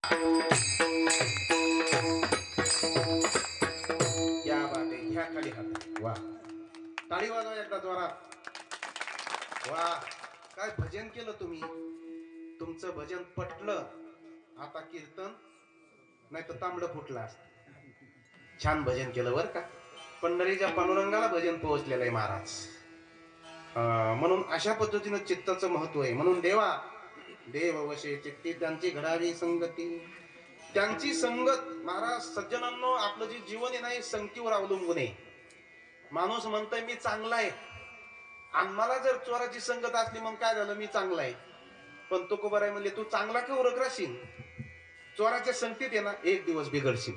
या बाटे घ्या खाली हात. वा, टाळी वाजवा एकदा जोरात. वा, काय भजन केलं तुम्ही. तुमचं भजन पटलं. आता कीर्तन नाही तर तांबडं फुटलं असत. छान भजन केलं बर का. पंढरीच्या पांडुरंगाला भजन पोहोचलेलं आहे महाराज. म्हणून अशा पद्धतीनं चित्ताचं महत्व आहे. म्हणून देव वशे चित्ती त्यांची घडावी संगती. त्यांची संगत महाराज. सज्जनांनो, आपलं जे जीवन आहे ना हे संगतीवर अवलंबून आहे. माणूस म्हणतोय मी चांगला आहे, आणि मला जर चोराची संगत असली मग काय झालं, मी चांगला आहे. पण तो कोबर आहे म्हणले तू चांगला का उरक राशील, चोराच्या संगतीत आहे ना एक दिवस बिघडशील.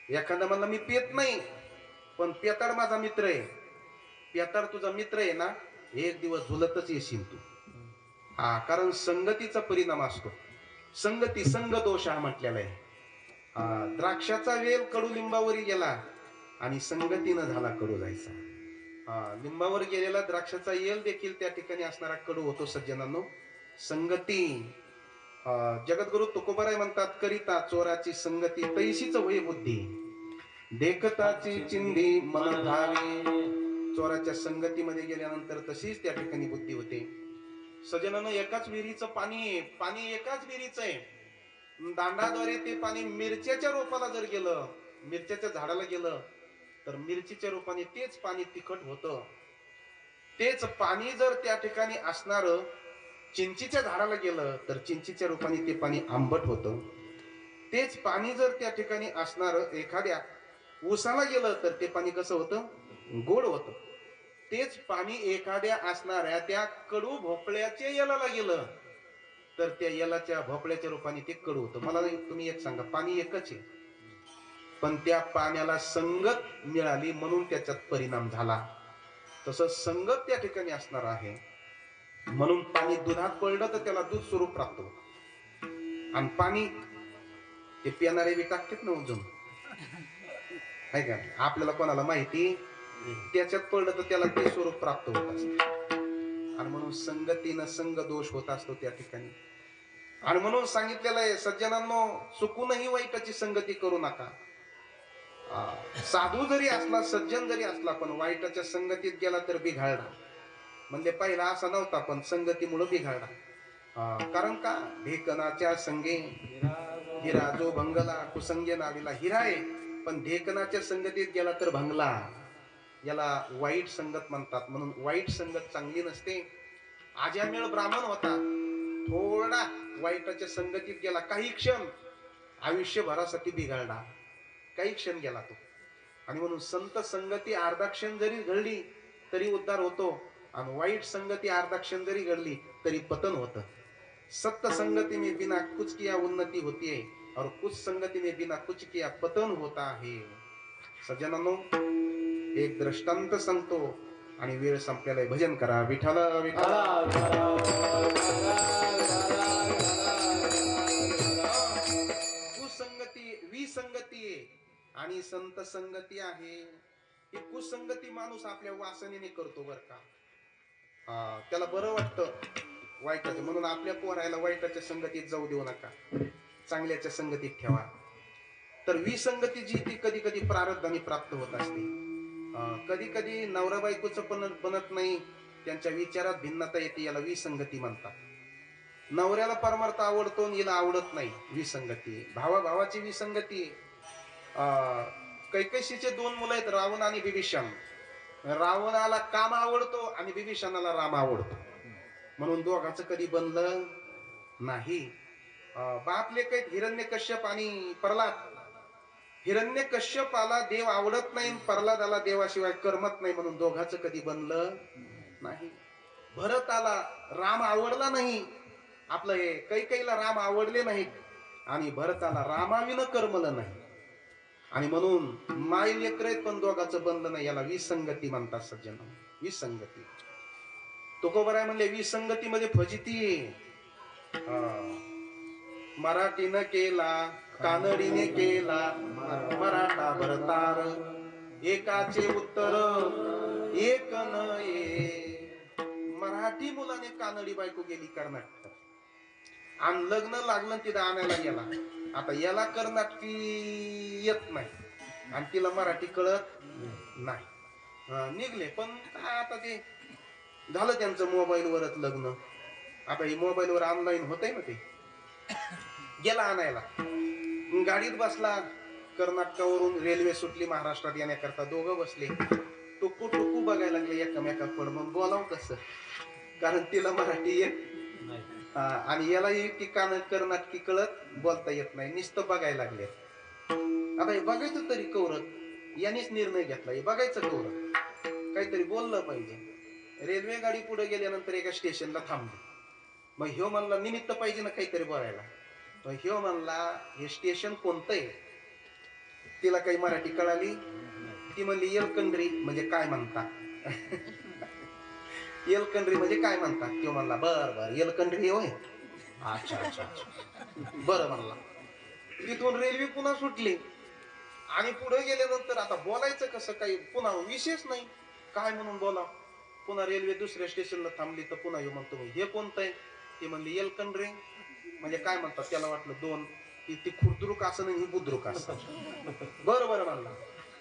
एखादा म्हणला मी पेत नाही, पण पेताड माझा मित्र आहे. पेताड तुझा मित्र आहे ना, एक दिवस झुलतच येशील तू. हा, कारण संगतीचा परिणाम असतो. संगती संग दोष हा म्हटलेला आहे. द्राक्षाचा वेल कडुलिंबावरी गेला आणि संगतीनं झाला कडू जायचा. लिंबावर गेलेला द्राक्षाचा येल देखील त्या ठिकाणी असणारा कडू होतो. सज्जनांनो, संगती. जगद्गुरु तुकोबाराय म्हणतात, करिता चोराची संगती तैशीच होई बुद्धी, देखताची चिंधी मन धावी. चोराच्या संगतीमध्ये गेल्यानंतर तशीच त्या ठिकाणी बुद्धी होते. सज्जनांनो, एकाच विहिरीचं पाणी एकाच विहिरीचं आहे. दांडाद्वारे ते पाणी मिरच्याच्या रोपाला जर गेलं, मिरच्याच्या झाडाला गेलं, तर मिरचीच्या रूपाने तेच पाणी तिखट होतं. तेच पाणी जर त्या ठिकाणी असणार चिंचीच्या झाडाला गेलं, तर चिंचीच्या रूपाने ते पाणी आंबट होतं. तेच पाणी जर त्या ठिकाणी असणार एखाद्या ऊसाला गेलं, तर ते पाणी कसं होतं, गोड होतं. तेच पाणी एखाद्या असणाऱ्या त्या कडू भोपळ्याच्या येलाला गेलं, तर त्या येलाच्या भोपळ्याच्या रूपाने ते कडू होतं. मला तुम्ही एक सांगा, पाणी एकच आहे, पण त्या पाण्याला संगत मिळाली म्हणून त्याच्यात परिणाम झाला. तसं संगत त्या ठिकाणी असणार आहे. म्हणून पाणी दुधात पडलं तर त्याला दूध स्वरूप प्राप्त होतं. आणि पाणी ते पिणारे बी टाकतात ना उजून, आहे का. आपल्याला कोणाला माहिती, त्याच्यात पडलं तर त्याला ते स्वरूप प्राप्त होत असत. आणि म्हणून संगतीनं संग दोष होत असतो त्या ठिकाणी. आणि म्हणून सांगितलेलं आहे, सज्जनांनो, चुकूनही वाईटाची संगती करू नका. साधू जरी असला, सज्जन जरी असला, पण वाईटाच्या संगतीत गेला तर बिघाडला. म्हणजे पहिला असा नव्हता, पण संगतीमुळे बिघाडला. कारण का, ढेकणाच्या संगे हिरा जो भंगला, कुसंगे नावीला. हिरा आहे, पण ढेकणाच्या संगतीत गेला तर भंगला. याला वाईट संगत म्हणतात. म्हणून वाईट संगत चांगली नसते. आज्यामेळ ब्राह्मण होता, थोडा वाईटाच्या संगतीत गेला, काही क्षण, आयुष्यभरासाठी बिघडला. काही क्षण गेला तो. आणि म्हणून संत संगती अर्धा क्षण जरी घडली तरी उद्धार होतो, आणि वाईट संगती अर्धा क्षण जरी घडली तरी पतन होतं. सत्य संगती में बिना कुछ किया उन्नती होती है, और कुछ संगती में बिना कुछ किया पतन होता है. सज्जनांनो, एक दृष्टांत सांगतो आणि वेळ संपलेला आहे. भजन करा विठ्ठल विठ्ठल. कुसंगती विसंगती आणि संत संगती आहे. ही कुसंगती माणूस आपल्या वासनेने करतो बर का. त्याला बरं वाटतं वाईटाचं, म्हणून आपल्या पोरायला वाईटाच्या संगतीत जाऊ देऊ नका, चांगल्याच्या संगतीत ठेवा. तर विसंगती जी ती कधी कधी प्रारब्धाने प्राप्त होत असते. कधी कधी नवरा बायकोचं पण बनत नाही, त्यांच्या विचारात भिन्नता येते, याला विसंगती म्हणतात. नवऱ्याला परमार्थ आवडतो आणि हिला आवडत नाही, विसंगती. भावा भावाची विसंगती. कैकशीचे दोन मुलं आहेत, रावण आणि बिभीषण. रावणाला काम आवडतो आणि बिभीषणाला राम आवडतो, म्हणून दोघांचं कधी बनलं नाही. बाप लेक आहेत, हिरण्यकश्यप आणि प्रल्हाद. हिरण्यकश्यपाला देव आवडत नाही, प्रल्हादाला देवाशिवाय करमत नाही, म्हणून दोघांचं कधी बनलं नाही. भरताला राम आवडला नाही, आपलं हे कैकेयीला राम आवडले नाहीत, आणि भरताला रामाविन करमलं नाही. आणि म्हणून माय लेकरेत पण दोघांचं बनलं नाही, याला विसंगती म्हणतात. सज्जन, विसंगती. तुकोबाराय म्हणले विसंगतीमध्ये फजिती. मराठीनं केला, कानडीने केला, मराठा भरतार, एकाचे उत्तर एक नये. मराठी मुलाने कानडी बायको गेली कर्नाटकात, आणि लग्न लागलं तिथं आणायला गेला. आता याला कर्नाटकी येत नाही आणि तिला मराठी कळत नाही. निघले पण काय आता ते झालं त्यांचं मोबाईलवरच लग्न. आता हे मोबाईलवर ऑनलाईन होतंय ना ते. गेला आणायला, गाडीत बसला, कर्नाटकावरून रेल्वे सुटली महाराष्ट्रात येण्याकरता. दोघं बसले, टुकू टुकू बघायला लागले एकमेकाकडं. मग बोलावं कसं, कारण तिला मराठी येत आणि यालाही ठिकाण कर्नाटकी कळत, बोलता येत नाही. नुसतं बघायला लागले. आता हे बघायचं तरी कौरत, यानेच निर्णय घेतला हे बघायचं कौरत, काहीतरी बोललं पाहिजे. रेल्वे गाडी पुढे गेल्यानंतर एका स्टेशनला थांबली. मग ह्यो म्हणला निमित्त पाहिजे ना काहीतरी बोलायला. मग ह्यो म्हणला हे स्टेशन कोणतं आहे. तिला काही मराठी कळाली. ती म्हणली एलकंड्री म्हणजे काय म्हणता. एलकंड्री म्हणजे काय म्हणतात. तो म्हणला बर बर एलकंड्री होय, अच्छा अच्छा अच्छा बरं म्हणला. तिथून रेल्वे पुन्हा सुटली आणि पुढे गेल्यानंतर आता बोलायचं कसं, काही पुन्हा विशेष नाही काय म्हणून बोला. पुन्हा रेल्वे दुसऱ्या स्टेशनला थांबली तर पुन्हा येऊ म्हणतो हे कोणतं आहे. ती म्हणली एलकंड्री म्हणजे काय म्हणतात. त्याला वाटलं दोन ती खुर्दरुक असं नाही, ही बुद्रुक असं. बरं बरं म्हणला.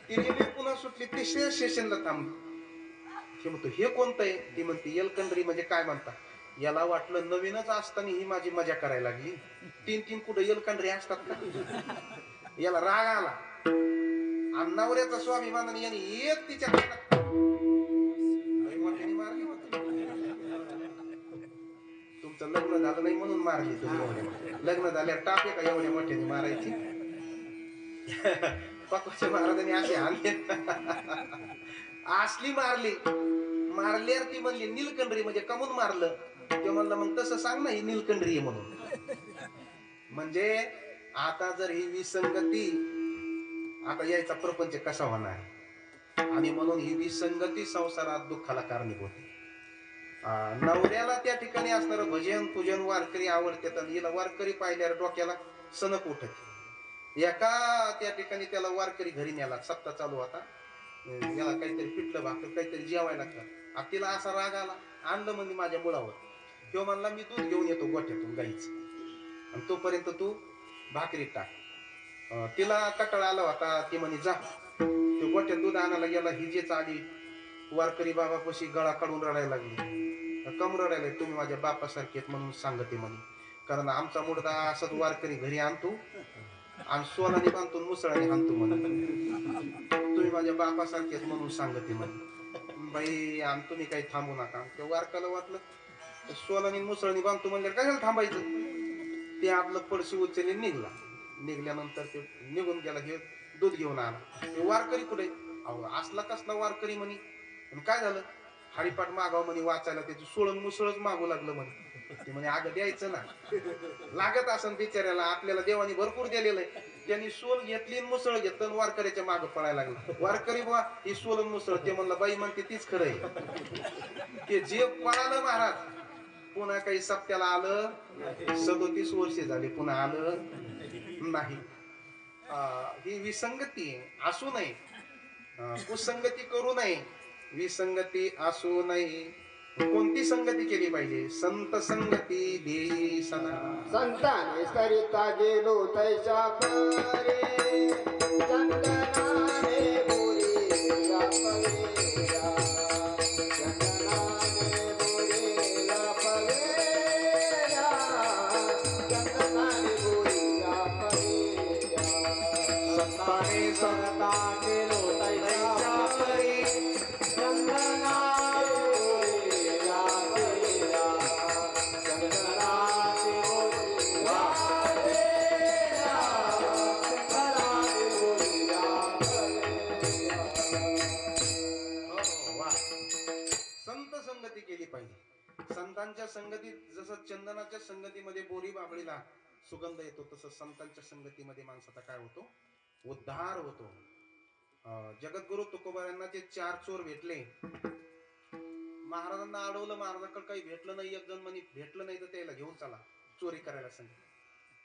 ती रेल्वे पुन्हा सुटली, तिसऱ्या स्टेशनला थांबली. ते म्हणतो हे कोणतं आहे. ती म्हणते एलकंड्री म्हणजे काय म्हणतात. याला वाटलं नवीनच असताना ही माझी मजा करायला लागली. तीन तीन कुठं एलकंड्री असतात का. याला राग आला. नवऱ्याचा स्वाभिमानाने याने एक तिच्या कानात मारली होती. तुमचं लग्न झालं नाही म्हणून मारली तुम्ही एवढ्या. लग्न झाल्यावर टापे का एवढ्या मोठ्याने मारायची. पक्वाच्या महाराजांनी असे आणले असली मारली. मारल्यावर ती म्हणली नीलकंड्री म्हणजे कमून मारलं. ते म्हणलं मग तसं सांग ना ही नीलकंड्री आहे म्हणून. म्हणजे आता जर ही विसंगती, आता यायचा प्रपंच कसा होणार. आणि म्हणून ही विसंगती संसारात दुःखाला कारणीभूत आहे. नवऱ्याला त्या ठिकाणी असणार भजन पूजन वारकरी आवडते, तर हिला वारकरी पाहिल्यावर डोक्याला सनक उठत. एका त्या ठिकाणी त्याला वारकरी घरी नेला. सप्ताह चालू होता. याला काहीतरी पिठलं भाकर काहीतरी जेवायला कर. तिला असा राग आला. आणलं म्हणजे माझ्या मुळावर. किंवा म्हणला मी दूध घेऊन येतो गोठ्यातून गाईच, आणि तोपर्यंत तू भाकरी टाक. तिला कटाळा आला होता. ती म्हणे जा. तो गोठ्यात दूध आणायला गेला. हिजेच आली. वारकरी बाबापाशी गळा काढून रडायला लागली. कम रडायला. तुम्ही माझ्या बापासारखे म्हणून सांगते म्हणे, कारण आमचा मुडदा असाच वारकरी घरी आणतो आणि सोनाने बांधतो मुसळाने हाणतो म्हणे. तुम्ही माझ्या बापासारखेच म्हणून सांगते म्हणे. बाई आणि तुम्ही काही थांबू नका. त्या वारकाला वाटलं सोनाने मुसळाने बांधतो म्हणजे कशाला थांबायचं. ते आपलं पडशी उचलले निघला. निघल्यानंतर ते निघून गेला. हे दूध घेऊन आला. ते वारकरी कुठे. अहो असला कसला वारकरी म्हणे. काय झालं. हरिपाठ मागाव म्हणे वाचायला. त्याची सोळण मुसळच मागू लागलं म्हणे. ते म्हणे अगं द्यायचं ना, लागत असन बिचाऱ्याला. आपल्याला देवानी भरपूर दिलेलं आहे. त्यांनी सोल घेतली मुसळ घेतलं वारकऱ्याच्या माग पळायला लागलं. वारकरी बा ही सोल मुसळ. ते म्हणलं बाई म्हणते तीच खरं आहे. ते जे पळालं महाराज पुन्हा काही सप्त्याला आलं. 37 वर्षे झाली पुन्हा आलं नाही. ही विसंगती असू नये. कुसंगती करू नये. विसंगती असू नये. कोणती संगती केली पाहिजे. संत संगती देई सदा. संताने सरिता गेलो तैसा परे, चंदनाने बोरेला पवेरा, चंदनाने बोरेला पवेरा, चंदनाने बोरेला पवेरा. संताने सरिता गेलो तैसा परे, चंदनाने संतांच्या संगतीत जसं चंदनाच्या संगतीमध्ये बोरी बाबळीला सुगंध येतो, तसं संतांच्या संगतीमध्ये माणसाचा काय होतो, उद्धार होतो. जगद्गुरु तुकोबारांना ते 4 चोर भेटले. महाराजांना अडवलं. महाराजांकडे काही भेटलं नाही. एक जण म्हणे भेटलं नाही तर त्याला घेऊन चला चोरी करायला सांगितलं.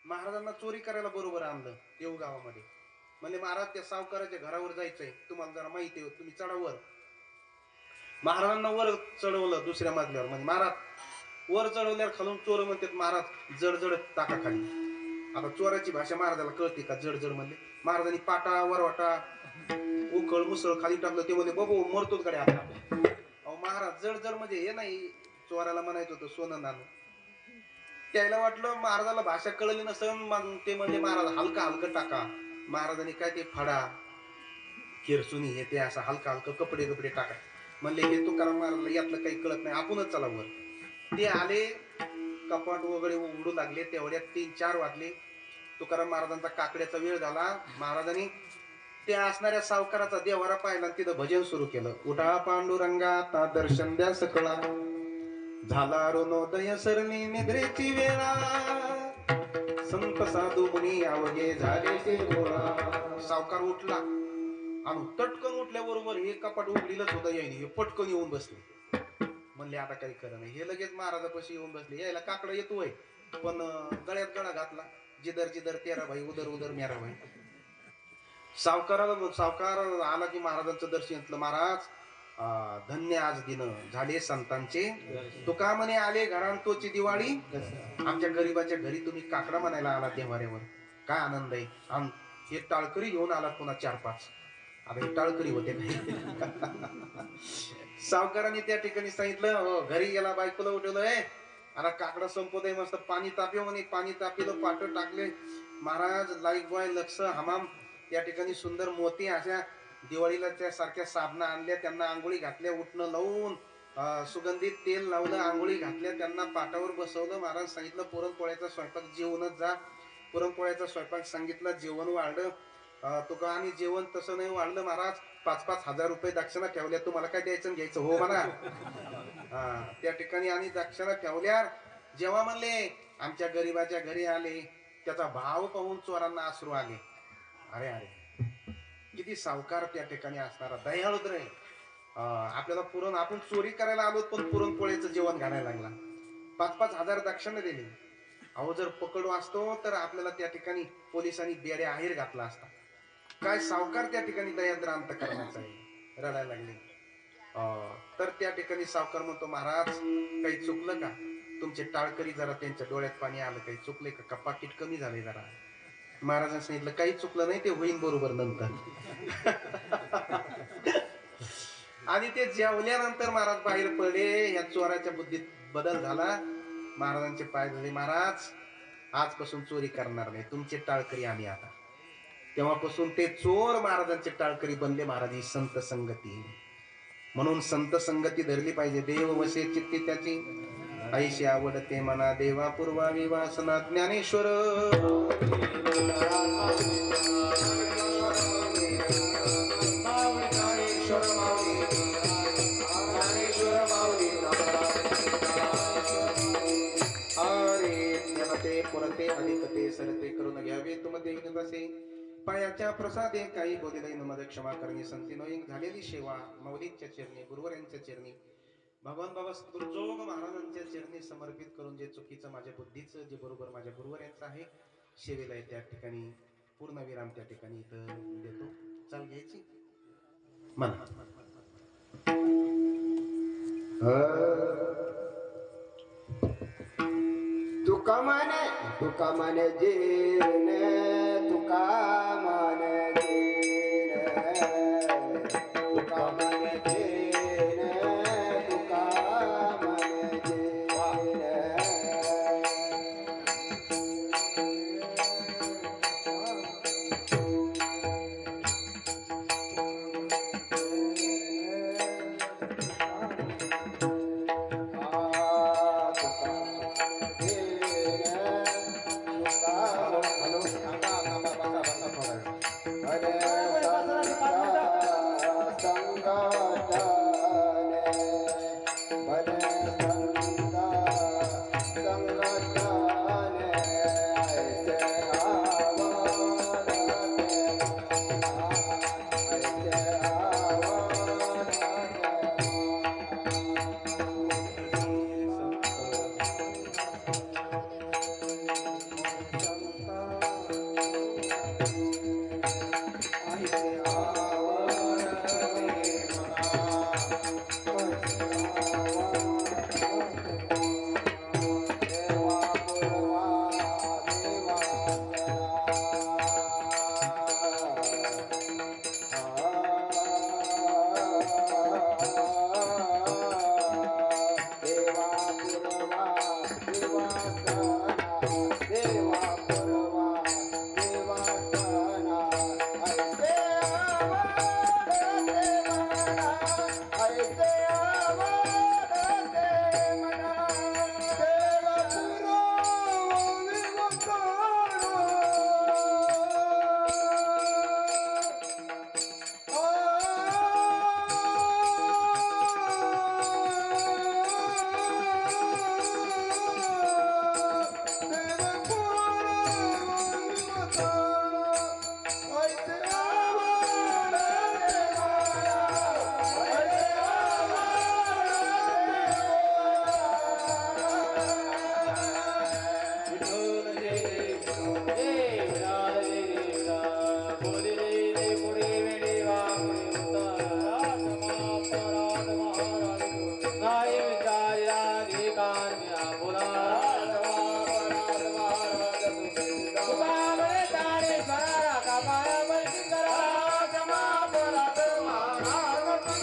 महाराजांना चोरी करायला बरोबर आणलं देव गावामध्ये. म्हणजे महाराज त्या सावकाराच्या घरावर जायचंय, तुम्हाला जरा माहिती आहे, तुम्ही चढावर. महाराजांना वर चढवलं दुसऱ्या मजल्यावर. म्हणजे महाराज वर चढवल्यावर खालून चोर म्हणतात महाराज जड टाका खाली. आता चोराची भाषा महाराजाला कळते का जड म्हणले. महाराजांनी पाटा वरवाटा उखळ मुसळ खाली टाकलं. ते म्हणले बघू मरतोच गाडी आता. अहो महाराज जड म्हणजे हे नाही चोराला म्हणायचं होतं सोनं नाणं. त्याला वाटलं महाराजाला भाषा कळली नसन मग ते म्हणजे महाराज हलका टाका. महाराजांनी काय ते फडा किरसुनी हे ते असं हलका कपडे टाका म्हणले. हे तुकाराम महाराजला यातलं काही कळत नाही आपणच चला वर. ते आले कपाट वगैरे उघडू लागले. तेवढ्यात 3-4 वाजले. तुकाराम महाराजांचा काकड्याचा वेळ झाला. महाराजांनी त्या असणाऱ्या सावकाराचा देवारा पाहिला आणि तिथं भजन सुरू केलं. उठा पांडुरंगा आता दर्शन द्या सकळा, झाला ऋणोदय सरणी निद्रेची वेळा, संत साधू मुनी अवघे झाले ते गोळा. सावकार उठला आणि तटकन उठल्याबरोबर हे कपाट उघडीलच होतं यायने हे पटकन येऊन बसले. म्हणले आता काही खरं नाही. हे लगेच महाराजापाशी येऊन बसले. यायला काकडा येतोय पण गळ्यात गळा घातला. जिदर तेरा भाई उदर मेरा भाई. सावकार आला की महाराजांचं दर्शन घेतलं. महाराज धन्य आज दिन झाले संतांचे, तुका म्हणे आले घरांतोची दिवाळी, आमच्या गरीबाच्या घरी तुम्ही काकडा म्हणायला आला देवाऱ्यावर, काय आनंद आहे. आणि हे टाळकरी घेऊन आला पुन्हा 4-5. आता हे टाळकरी होते सावकारांनी त्या ठिकाणी सांगितलं घरी गेला बायकोला उठवलंय आता काकडा संपवतोय मस्त पाणी तापे म्हणे. पाणी तापीलं पाट टाकले. महाराज लाईफ बॉय लक्ष हमाम त्या ठिकाणी सुंदर मोती अशा दिवाळीला त्या सारख्या साबणा आणल्या. त्यांना आंघोळी घातल्या. उठणं लावून सुगंधित तेल लावलं. आंघोळी घातल्या. त्यांना पाटावर बसवलं. महाराज सांगितलं पुरणपोळ्याचा स्वयंपाक जेवणच जा. पुरणपोळ्याचा स्वयंपाक सांगितलं. जेवण वाढलं. तुका आणि जेवण तसं नाही वाढलं. महाराज 5-5 हजार रुपये दक्षिणा ठेवल्या. तुम्हाला काय द्यायचं घ्यायचं हो म्हणा. त्या ठिकाणी आणि दक्षिणा ठेवल्या. जेव्हा म्हणले आमच्या गरीबाच्या घरी आले त्याचा भाव पाहून चोरांना अश्रू आले. अरे किती सावकार त्या ठिकाणी असणारा दयाळू रे. आपल्याला पुरण आपण चोरी करायला आलो पण पुरणपोळ्याचं जेवण घालायला लागला. 5-5 हजार दक्षिणा दिली. अहो जर पकडू असतो तर आपल्याला त्या ठिकाणी पोलिसांनी बेड्या आहेर घातला असता. काय सावकार त्या ठिकाणी दयाद्रांत करण्याचा आहे. रडायला लागले. तर त्या ठिकाणी सावकार म्हणतो महाराज काही चुकलं का. तुमचे टाळकरी जरा त्यांच्या डोळ्यात पाणी आलं. काही चुकले का पाकिट कमी झाले जरा. महाराजांनी सांगितलं काही चुकलं नाही ते होईन बरोबर नंतर. आणि ते जेवल्यानंतर महाराज बाहेर पडले. या चोराच्या बुद्धीत बदल झाला. महाराजांचे पाय धरले. महाराज आजपासून चोरी करणार नाही. तुमचे टाळकरी आम्ही आता. तेव्हापासून ते चोर महाराजांचे टाळकरी बनले. महाराज ही संत संगती. म्हणून संत संगती धरली पाहिजे. देव वसे चित्ती त्याची ऐशी आवडते मना देवा पूर्वावी वासना ज्ञानेश्वर. पुरते अधिकते सरते करून घ्यावे तुमते तसे पायाच्या प्रसादे काही बोधिले मद क्षमा करणे संतीनो एक झालेली सेवा मौलीच्या चरणी गुरुवरांच्या चरणी भगवान बाबा गुरुजोग महाराजांच्या चरणी समर्पित करून जे चुकीचं माझ्या बुद्धीचं जे बरोबर माझ्या गुरुवरांचं आहे सेवेला त्या ठिकाणी पूर्ण विराम त्या ठिकाणी इथं देतो. चाल घ्यायची म्हणा. तुका माने जेन तुका माने जेन तुका माने जेन तुका माने जेन.